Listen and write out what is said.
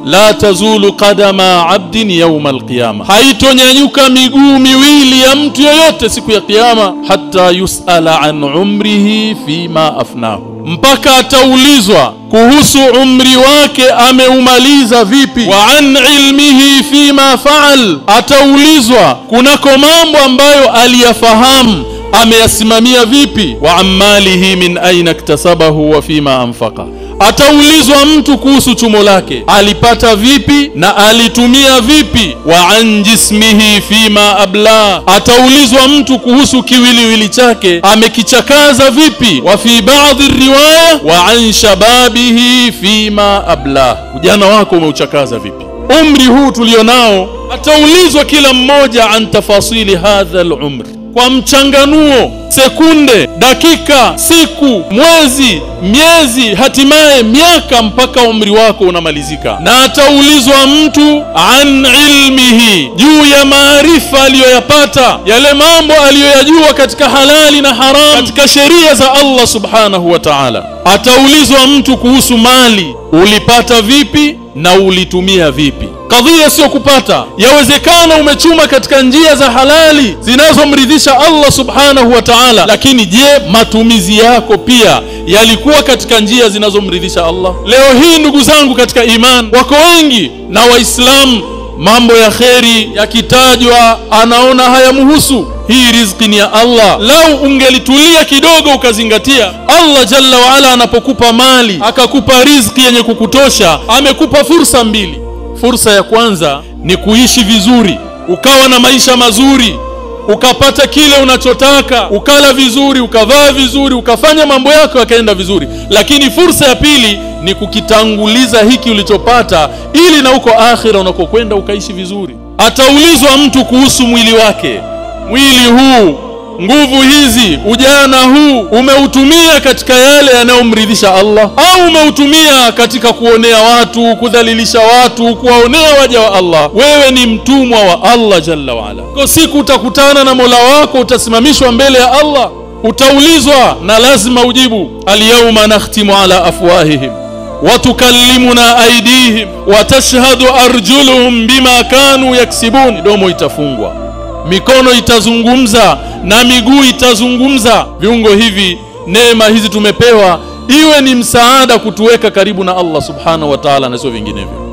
la tazulu qadama 'abdin yawm al-qiyamah, haitonyanyuka miguu miwili ya mtu yoyote siku ya kiyama, hatta yus'ala an umrihi fima afnahu, mpaka ataulizwa kuhusu umri wake ameumaliza vipi, wa an ilmihi fima fa'al, ataulizwa kunako mambo ambayo aliyafahamu ameyasimamia vipi, wa amalihi min aina iktasabahu wa fima anfaqa, ataulizwa mtu kuhusu chumo lake alipata vipi na alitumia vipi, wa an jismihi fima abla, ataulizwa mtu kuhusu kiwiliwili chake amekichakaza vipi, wa fi baadhi riwaya wa an shababihi fima abla, ujana wako umeuchakaza vipi. Umri huu tulionao ataulizwa kila mmoja an tafasili hadha al-umr, kwa mchanganuo, sekunde, dakika, siku, mwezi, miezi, hatimaye miaka, mpaka umri wako unamalizika. Na ataulizwa mtu an ilmihi, juu ya maarifa aliyoyapata, yale mambo aliyoyajua katika halali na haram, katika sheria za Allah subhanahu wa ta'ala. Ataulizwa mtu kuhusu mali, ulipata vipi na ulitumia vipi. Kadhia sio kupata, yawezekana umechuma katika njia za halali zinazomridhisha Allah subhanahu wa ta'ala, lakini je, matumizi yako pia yalikuwa katika njia zinazomridhisha Allah? Leo hii ndugu zangu katika iman, wako wengi na Waislamu mambo ya kheri yakitajwa anaona hayamhusu. Hii riziki ni ya Allah. Lau ungelitulia kidogo ukazingatia, Allah jalla wa ala anapokupa mali akakupa riziki yenye kukutosha, amekupa fursa mbili. Fursa ya kwanza ni kuishi vizuri, ukawa na maisha mazuri, ukapata kile unachotaka, ukala vizuri, ukavaa vizuri, ukafanya mambo yako yakaenda vizuri. Lakini fursa ya pili ni kukitanguliza hiki ulichopata, ili na uko akhira unakokwenda ukaishi vizuri. Ataulizwa mtu kuhusu mwili wake, mwili huu, nguvu hizi, ujana huu umeutumia katika yale yanayomridhisha Allah, au umeutumia katika kuonea watu, kudhalilisha watu, kuwaonea waja wa Allah? Wewe ni mtumwa wa Allah jalla wa ala. Kwa siku utakutana na Mola wako, utasimamishwa mbele ya Allah, utaulizwa na lazima ujibu. Al-yawma nakhtimu ala afwahihim wa tukallimuna aydihim wa tashhadu arjuluhum bima kanu yaksibun. Midomo itafungwa, mikono itazungumza na miguu itazungumza. Viungo hivi, neema hizi tumepewa iwe ni msaada kutuweka karibu na Allah subhanahu wa ta'ala na sio vinginevyo.